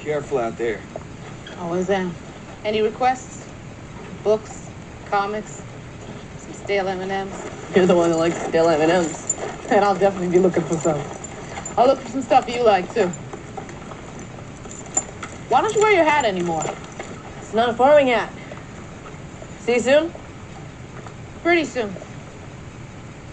careful out there. Always am. Any requests? Books? Comics? Some stale M&Ms? You're the one that likes stale M&Ms. And I'll definitely be looking for some. I'll look for some stuff you like, too. Why don't you wear your hat anymore? It's not a farming hat. See you soon? Pretty soon.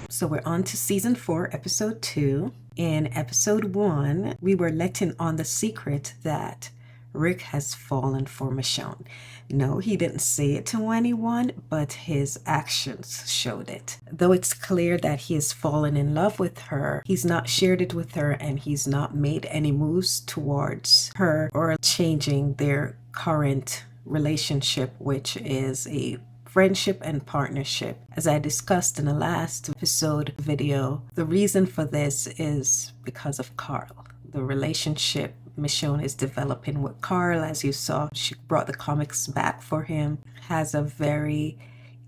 So we're on to season 4, episode 2. In episode 1, we were letting on the secret that Rick has fallen for Michonne. No, he didn't say it to anyone, but his actions showed it. Though it's clear that he has fallen in love with her, he's not shared it with her, and he's not made any moves towards her or changing their current relationship, which is a friendship and partnership. As I discussed in the last episode video, the reason for this is because of Carl. The relationship Michonne is developing with Carl, as you saw, she brought the comics back for him, has a very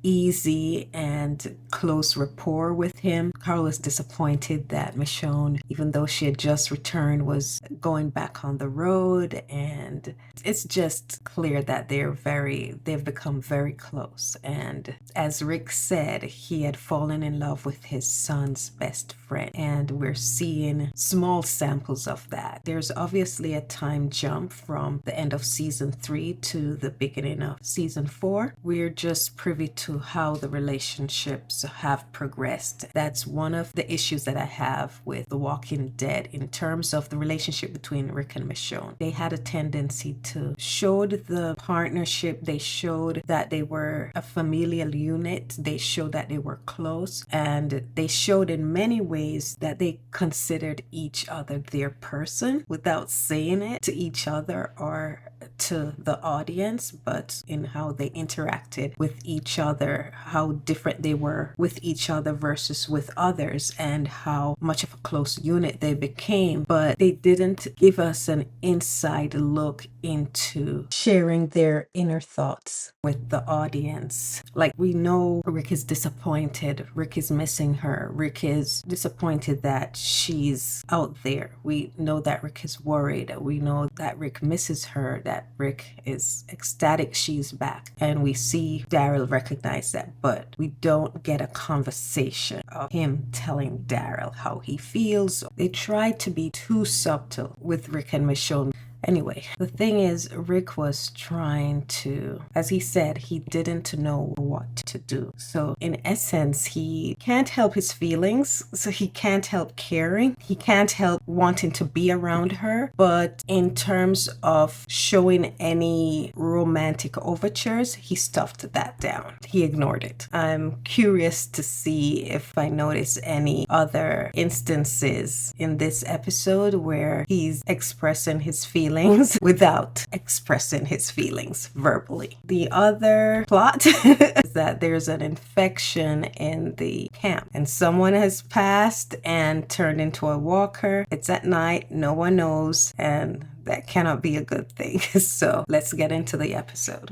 easy and close rapport with him. Carl was disappointed that Michonne, even though she had just returned, was going back on the road, and it's just clear that they've become very close. And as Rick said, he had fallen in love with his son's best friend, and we're seeing small samples of that. There's obviously a time jump from the end of season 3 to the beginning of season 4. We're just privy to how the relationships have progressed. That's one of the issues that I have with The Walking Dead in terms of the relationship between Rick and Michonne. They had a tendency to show the partnership, they showed that they were a familial unit, they showed that they were close, and they showed in many ways that they considered each other their person without saying it to each other or to the audience, but in how they interacted with each other, how different they were with each other versus with others, and how much of a close unit they became. But they didn't give us an inside look into sharing their inner thoughts with the audience. Like, we know Rick is disappointed, Rick is missing her, Rick is disappointed that she's out there. We know that Rick is worried, we know that Rick misses her, that Rick is ecstatic she's back, and we see Daryl recognize that, but we don't get a conversation of him telling Daryl how he feels. They try to be too subtle with Rick and Michonne. Anyway, the thing is, Rick was trying to, as he said, he didn't know what to do. So in essence, he can't help his feelings, so he can't help caring. He can't help wanting to be around her. But in terms of showing any romantic overtures, he stuffed that down. He ignored it. I'm curious to see if I notice any other instances in this episode where he's expressing his feelings without expressing his feelings verbally. The other plot is that there's an infection in the camp and someone has passed and turned into a walker. It's at night, no one knows, and that cannot be a good thing. So let's get into the episode.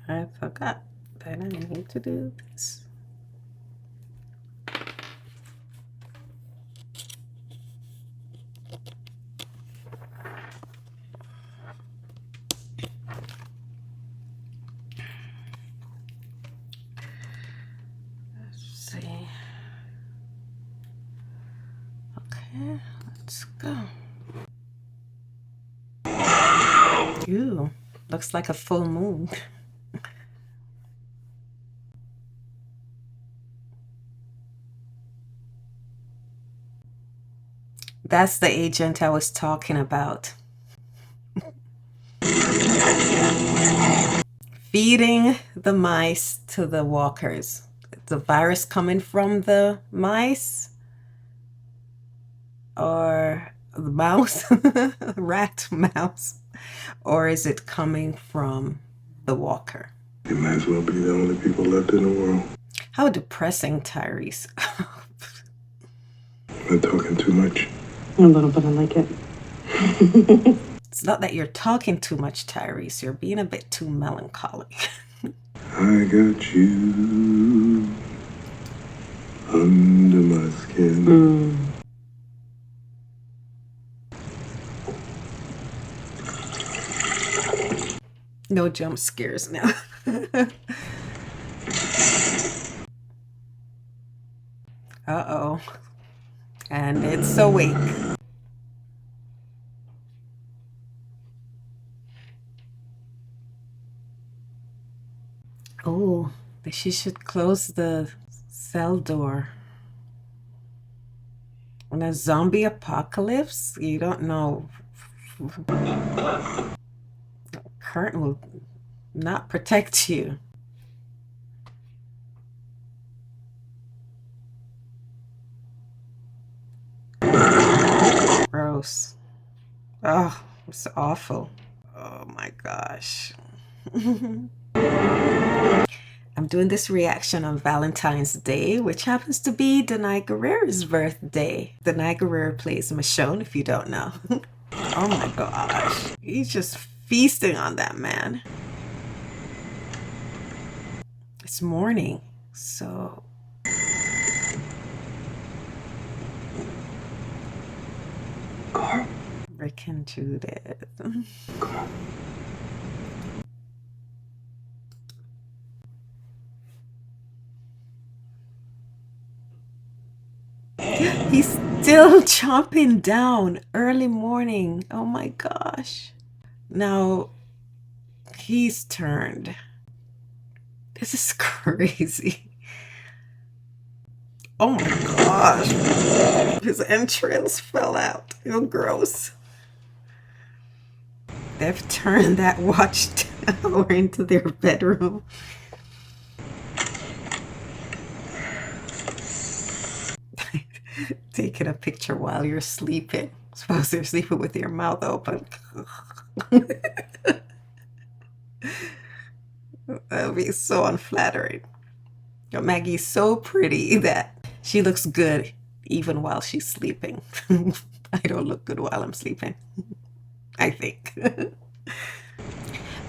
I forgot that I need to do this. Let's go. Ooh, looks like a full moon. That's the agent I was talking about. Feeding the mice to the walkers. The virus coming from the mice? Or the mouse? Rat mouse? Or is it coming from the walker? They might as well be the only people left in the world. How depressing, Tyrese. Am I talking too much? A little bit, I like it. It's not that you're talking too much, Tyrese. You're being a bit too melancholic. I got you under And No jump scares now. Uh-oh. And it's awake. Oh, she should close the cell door. In a zombie apocalypse, you don't know. Curtain will not protect you. Gross. Oh, it's awful. Oh my gosh. I'm doing this reaction on Valentine's Day, which happens to be Denai Guerrero's birthday. Denai Guerrero plays Michonne, if you don't know. Oh my gosh. He's just feasting on that man. It's morning, so... Carl, Rick and Judith. come on. He's still chomping down early morning. Oh my gosh. Now he's turned. This is crazy. Oh my gosh. His entrails fell out. Ew, gross. They've turned that watchtower into their bedroom. Taking a picture while you're sleeping. Suppose you're sleeping with your mouth open. That would be so unflattering. Maggie's so pretty that she looks good even while she's sleeping. I don't look good while I'm sleeping, I think.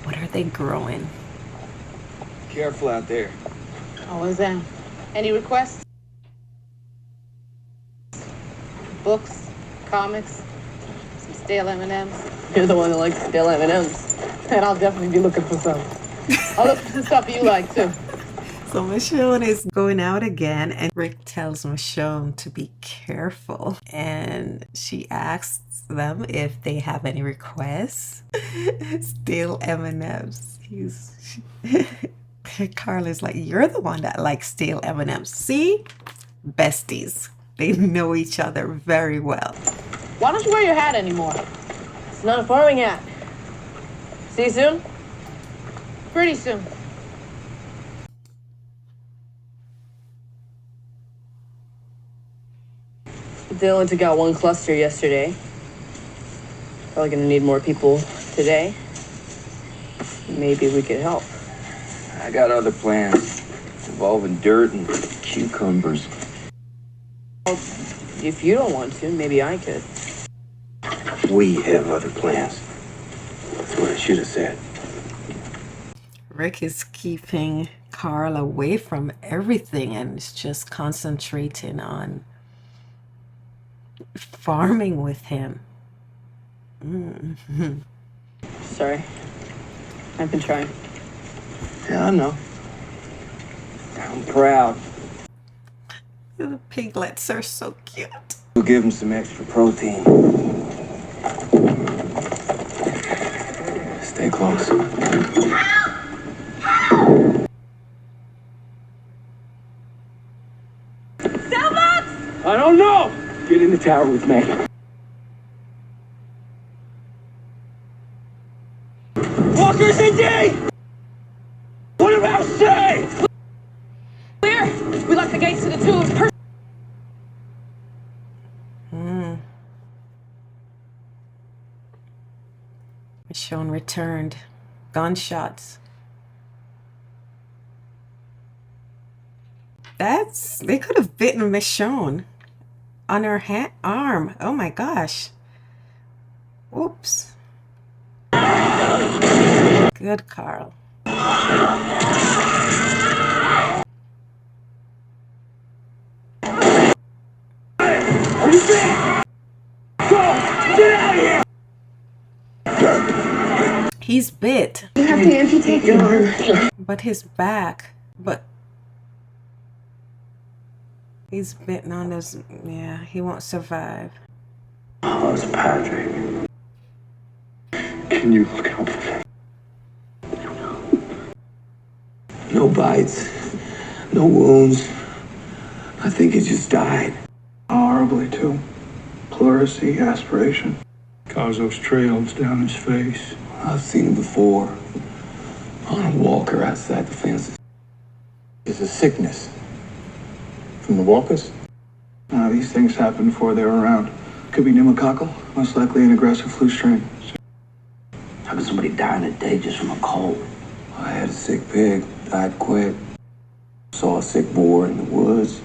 What are they growing? Careful out there. Always am. Any requests? Books, comics, some stale M&Ms. You're the one that likes stale M&Ms. And I'll definitely be looking for some. I'll look for some stuff you like too. So Michonne is going out again, and Rick tells Michonne to be careful. And she asks them if they have any requests. Stale M&Ms. Carl is like, you're the one that likes stale M&Ms. See? Besties. They know each other very well. Why don't you wear your hat anymore? It's not a farming hat. See you soon? Pretty soon. They only took out one cluster yesterday. Probably gonna need more people today. Maybe we could help. I got other plans involving dirt and cucumbers. If you don't want to, maybe I could. We have other plans. That's what I should have said. Rick is keeping Carl away from everything and is just concentrating on farming with him. Sorry. I've been trying. Yeah, I know. I'm proud. The piglets are so cute. We'll give him some extra protein. Stay close. I don't know! Get in the tower with me. Walkers in D! What about say? Clear! We locked the gates to the tubes. Michonne returned. Gunshots. They could have bitten Michonne on her arm. Oh my gosh. Oops. Good, Carl. He's bit. You have to amputate your arm. But his back. But he's bitten on his. Yeah, he won't survive. Oh, it's Patrick. Can you look out for me? No bites, no wounds. I think he just died. Horribly, too. Pleurisy, aspiration. Cause those trails down his face. I've seen him before. On a walker outside the fences. It's a sickness. From the walkers? These things happen before they're around. Could be pneumococcal, most likely an aggressive flu strain. How can somebody die in a day just from a cold? I had a sick pig, died quick. Saw a sick boar in the woods.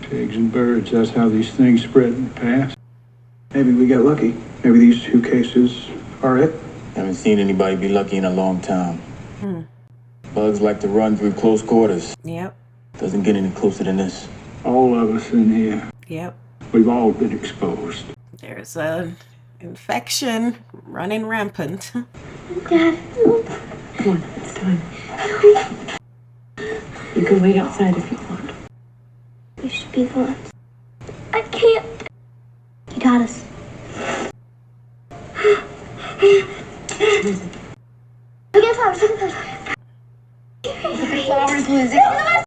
Pigs and birds, that's how these things spread in the past. Maybe we get lucky. Maybe these two cases are it. Haven't seen anybody be lucky in a long time. Bugs like to run through close quarters. Yep. Doesn't get any closer than this. All of us in here, Yep. we've all been exposed. There's a infection running rampant. Dad, no. Come on, it's time. You can wait outside if you want. You should be the ones. I can't. You got us. Look at flowers, look at flowers. Flowers, Lizzie.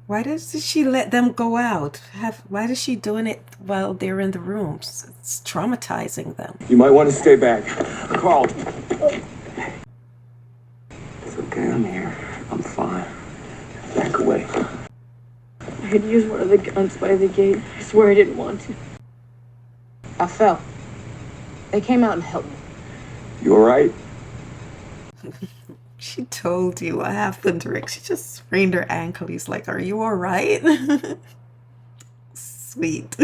Why does she let them go out? Why is she doing it while they're in the rooms? It's traumatizing them. You might want to stay back. Carl. It's okay, I'm here. I'm fine. Back away. I had used one of the guns by the gate. I swear I didn't want to. I fell. They came out and helped me. You alright? She told you what happened, Rick. She just sprained her ankle. He's like, are you all right? Sweet.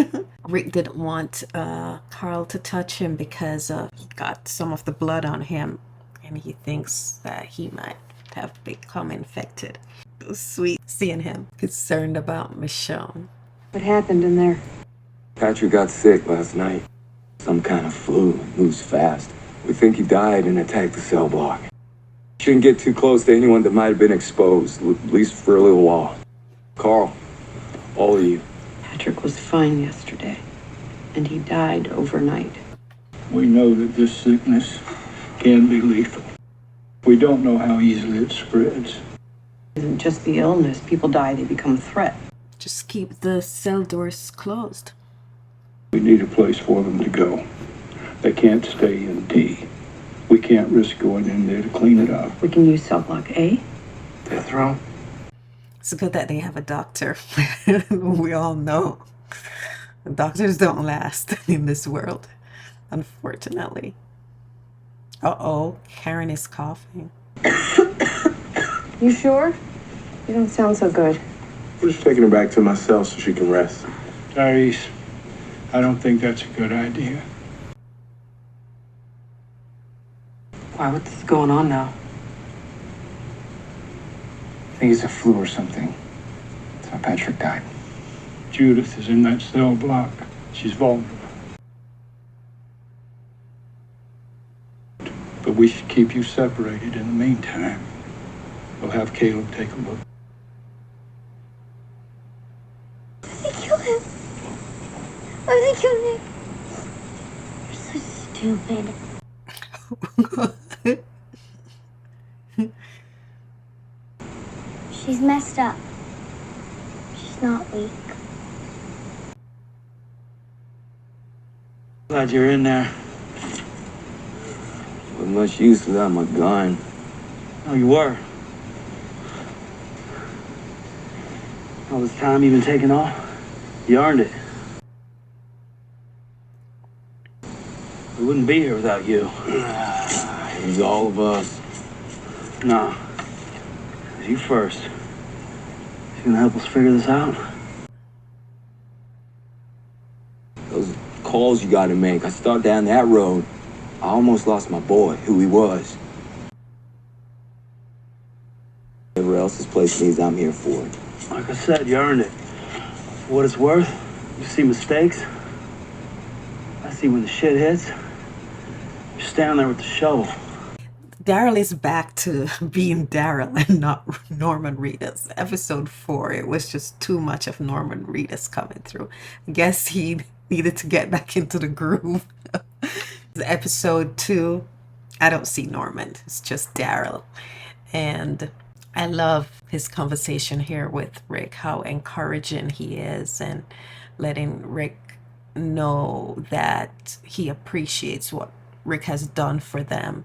Rick didn't want Carl to touch him because he got some of the blood on him. And he thinks that he might have become infected. It was sweet seeing him concerned about Michonne. What happened in there? Patrick got sick last night. Some kind of flu. Moves fast. We think he died and attacked the cell block. Shouldn't get too close to anyone that might have been exposed, at least for a little while. Carl, all of you. Patrick was fine yesterday, and he died overnight. We know that this sickness can be lethal. We don't know how easily it spreads. It isn't just the illness. People die, they become a threat. Just keep the cell doors closed. We need a place for them to go. They can't stay in D. We can't risk going in there to clean it up. We can use cell block A. Death row? It's good that they have a doctor. We all know doctors don't last in this world, unfortunately. Uh-oh, Karen is coughing. You sure? You don't sound so good. I'm just taking her back to my cell so she can rest. Tyrese, I don't think that's a good idea. Why, what's going on now? I think it's a flu or something. That's how Patrick died. Judith is in that cell block. She's vulnerable. But we should keep you separated in the meantime. We'll have Caleb take a look. They killed him. Why did they kill Nick? You're so stupid. She's messed up. She's not weak. Glad you're in there. Wasn't much use without my gun. Oh, you were? All this time you've been taking off? You earned it. We wouldn't be here without you. It was all of us. No. It was you first. You gonna help us figure this out? Those calls you gotta make. I start down that road. I almost lost my boy, who he was. Whatever else this place needs, I'm here for it. Like I said, you earned it. For what it's worth, you see mistakes, I see when the shit hits, you're standing there with the shovel. Daryl is back to being Daryl and not Norman Reedus. Episode 4, it was just too much of Norman Reedus coming through. I guess he needed to get back into the groove. Episode 2, I don't see Norman. It's just Daryl. And I love his conversation here with Rick, how encouraging he is and letting Rick know that he appreciates what Rick has done for them.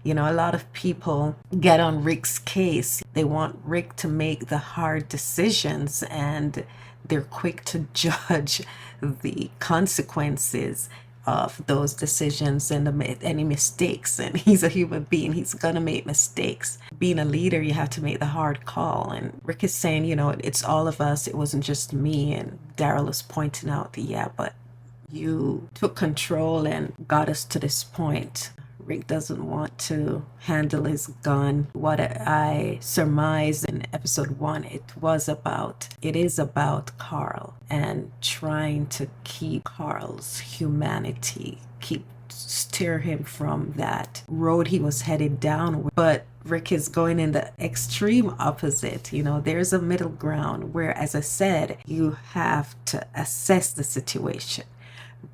You know, a lot of people get on Rick's case. They want Rick to make the hard decisions and they're quick to judge the consequences of those decisions and any mistakes. And he's a human being. He's gonna make mistakes. Being a leader, you have to make the hard call. And Rick is saying, you know, it's all of us. It wasn't just me. And Daryl is pointing out that, yeah, but you took control and got us to this point. Rick doesn't want to handle his gun. What I surmised in episode 1, it is about Carl and trying to keep Carl's humanity, steer him from that road he was headed down. But Rick is going in the extreme opposite. You know, there's a middle ground where, as I said, you have to assess the situation.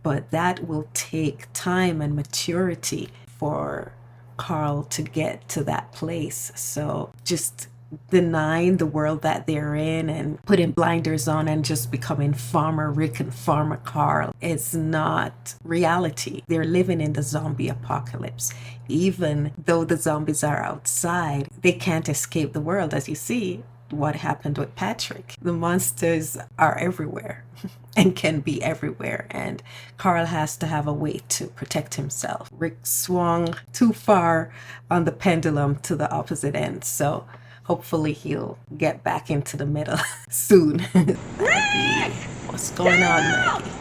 But that will take time and maturity for Carl to get to that place. So just denying the world that they're in and putting blinders on and just becoming Farmer Rick and Farmer Carl is not reality. They're living in the zombie apocalypse. Even though the zombies are outside, they can't escape the world. As you see what happened with Patrick. The monsters are everywhere and can be everywhere, and Carl has to have a way to protect himself. Rick swung too far on the pendulum to the opposite end, so hopefully he'll get back into the middle soon. Maggie, what's going on, Maggie?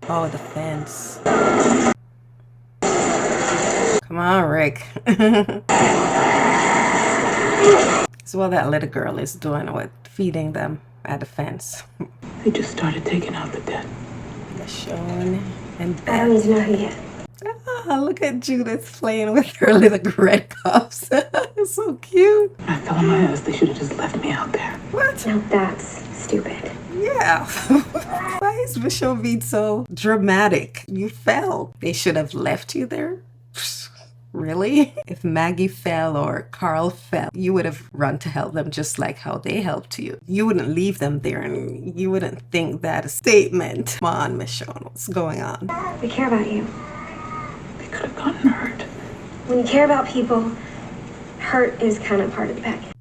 Oh, the fence. Come on, Rick. So what that little girl is doing with feeding them at the fence. They just started taking out the dead. Michonne and I don't need to know who yet. Ah, look at Judith playing with her little red cups. It's so cute. I fell on my ass. They should have just left me out there. What? Now that's stupid. Yeah. Why is Michonne being so dramatic? You fell. They should have left you there? Really? If Maggie fell or Carl fell, you would have run to help them just like how they helped you. You wouldn't leave them there and you wouldn't think that a statement. Come on, Michonne, what's going on? We care about you. They could have gotten hurt. When you care about people, hurt is kind of part of the package.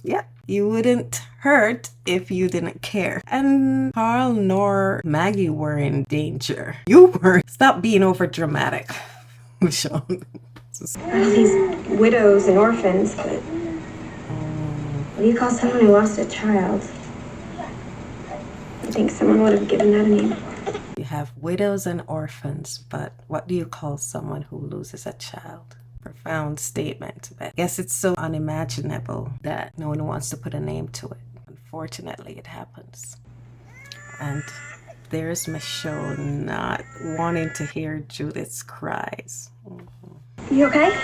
Yeah, you wouldn't hurt if you didn't care. And Carl nor Maggie were in danger. You weren't. Stop being over dramatic, Michonne. All these widows and orphans, but what do you call someone who lost a child? I think someone would have given that a name. You have widows and orphans, but what do you call someone who loses a child? Profound statement, but I guess it's so unimaginable that no one wants to put a name to it. Unfortunately, it happens. And there's Michonne not wanting to hear Judith's cries. You okay?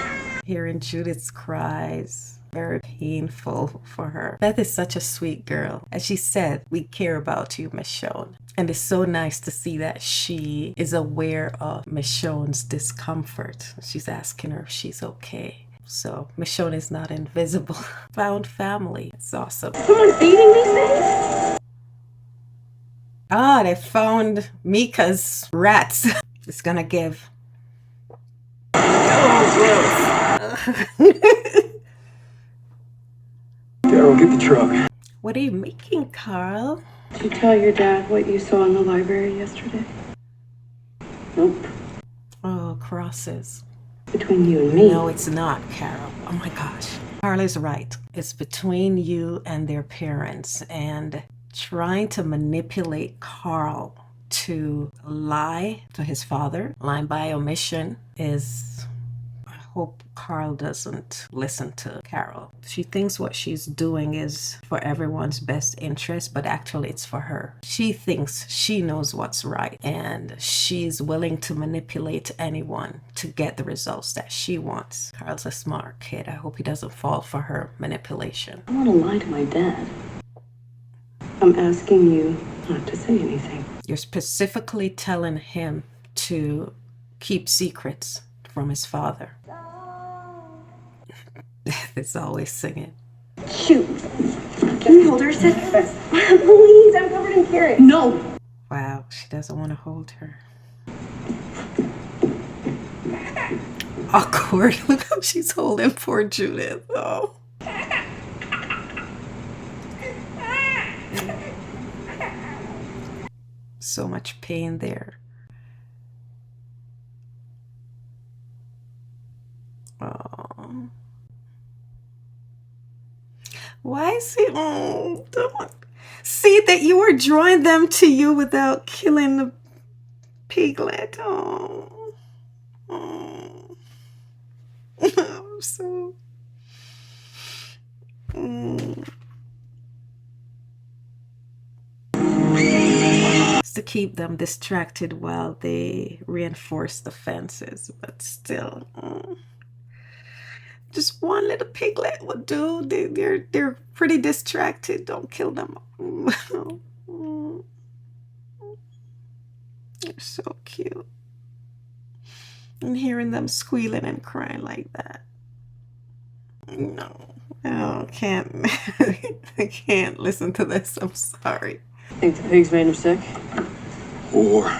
Hearing Judith's cries, very painful for her. Beth is such a sweet girl. As she said, we care about you, Michonne. And it's so nice to see that she is aware of Michonne's discomfort. She's asking her if she's okay. So Michonne is not invisible. Found family. It's awesome. Someone feeding these things? Ah, they found Mika's rats. It's gonna give. Daryl, get the truck. What are you making, Carl? Did you tell your dad what you saw in the library yesterday? Nope. Oh, crosses. Between you and me. No, it's not, Carol. Oh my gosh. Carl is right. It's between you and their parents, and trying to manipulate Carl to lie to his father, lying by omission, is, I hope Carl doesn't listen to Carol. She thinks what she's doing is for everyone's best interest, but actually it's for her. She thinks she knows what's right, and she's willing to manipulate anyone to get the results that she wants. Carl's a smart kid. I hope he doesn't fall for her manipulation. I want to lie to my dad. I'm asking you not to say anything. You're specifically telling him to keep secrets from his father. It's always singing. Shoot. Can you hold her a sec? Please, I'm covered in carrots. No! Wow, she doesn't want to hold her. Awkward. Look how she's holding poor Judith. Oh. So much pain there. Oh. Why is he? Oh, don't see that you were drawing them to you without killing the piglet. Oh, oh. So. To keep them distracted while they reinforce the fences, but still. Just one little piglet would do. They're pretty distracted. Don't kill them. They're so cute. And hearing them squealing and crying like that. No, I can't. I can't listen to this. I'm sorry. Think the pigs made him sick? Or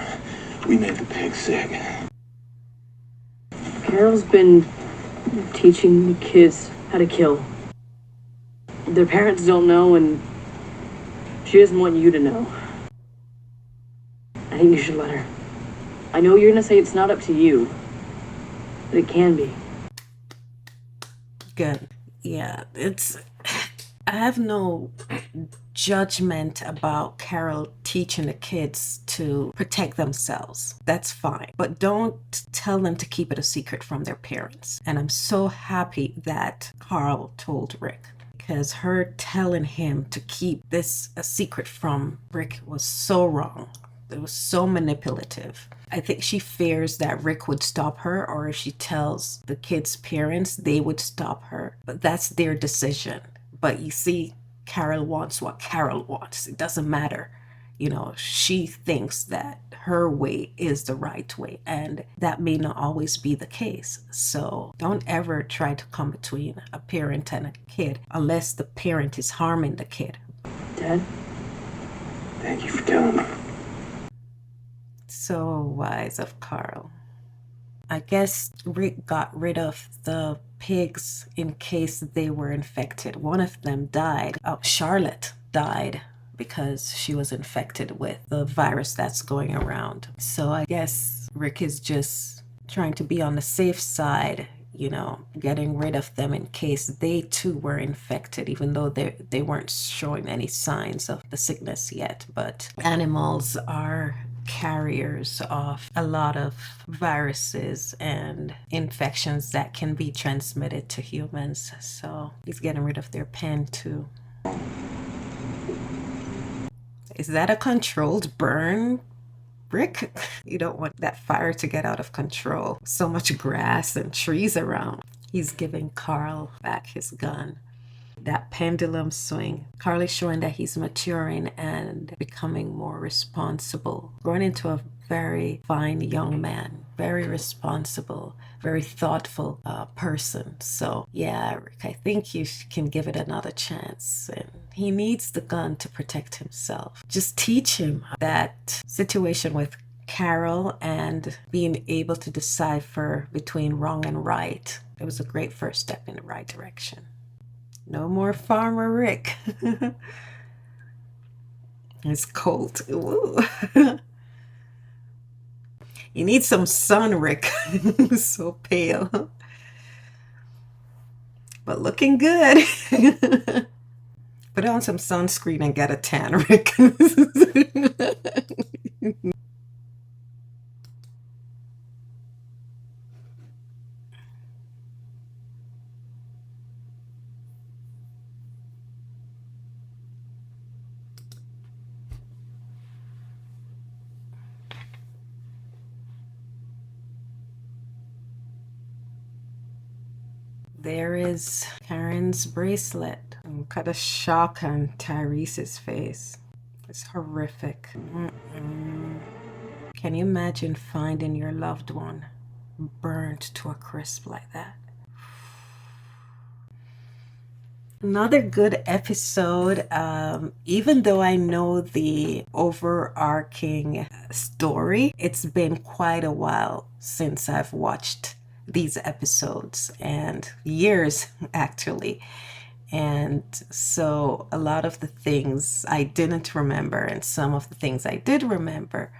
we made the pig sick. Carol's been teaching the kids how to kill. Their parents don't know, and she doesn't want you to know. I think you should let her. I know you're gonna say it's not up to you, but it can be. Good. Yeah, I have no judgment about Carol teaching the kids to protect themselves. That's fine. But don't tell them to keep it a secret from their parents. And I'm so happy that Carl told Rick, because her telling him to keep this a secret from Rick was so wrong. It was so manipulative. I think she fears that Rick would stop her, or if she tells the kids' parents, they would stop her. But that's their decision. But you see, Carol wants what Carol wants. It doesn't matter. You know, she thinks that her way is the right way, and that may not always be the case. So don't ever try to come between a parent and a kid unless the parent is harming the kid. Dad? Thank you for telling me. So wise of Carl. I guess Rick got rid of the pigs in case they were infected. One of them died. Oh, Charlotte died because she was infected with the virus that's going around. So I guess Rick is just trying to be on the safe side, you know, getting rid of them in case they too were infected, even though they weren't showing any signs of the sickness yet. But animals are carriers of a lot of viruses and infections that can be transmitted to humans. So he's getting rid of their pen too. Is that a controlled burn, Rick? You don't want that fire to get out of control. So much grass and trees around. He's giving Carl back his gun. That pendulum swing. Carl is showing that he's maturing and becoming more responsible, growing into a very fine young man, very responsible, very thoughtful person. So yeah, Rick, I think you can give it another chance. And he needs the gun to protect himself. Just teach him that situation with Carol and being able to decipher between wrong and right. It was a great first step in the right direction. No more Farmer Rick. It's cold. Ooh. You need some sun, Rick. So pale. But looking good. Put on some sunscreen and get a tan, Rick. There is Karen's bracelet. Look at the shock on Tyrese's face. It's horrific. Can you imagine finding your loved one burnt to a crisp like that? Another good episode, even though I know the overarching story, it's been quite a while since I've watched these episodes, and years actually. And so a lot of the things I didn't remember and some of the things I did remember,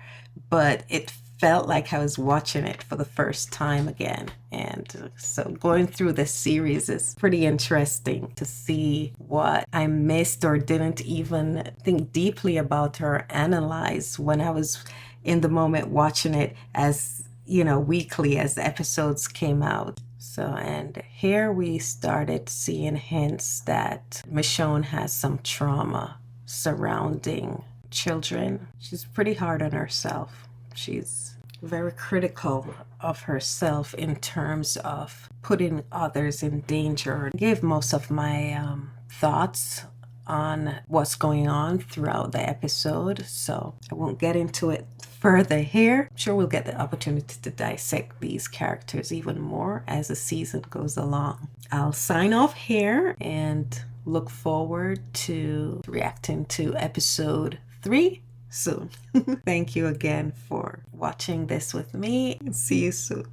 but it felt like I was watching it for the first time again. And so going through this series is pretty interesting to see what I missed or didn't even think deeply about or analyze when I was in the moment watching it, as you know, weekly as the episodes came out. So, and here we started seeing hints that Michonne has some trauma surrounding children. She's pretty hard on herself. She's very critical of herself in terms of putting others in danger. I gave most of my thoughts on what's going on throughout the episode, so I won't get into it further here. I'm sure we'll get the opportunity to dissect these characters even more as the season goes along. I'll sign off here and look forward to reacting to episode 3 soon. Thank you again for watching this with me. See you soon.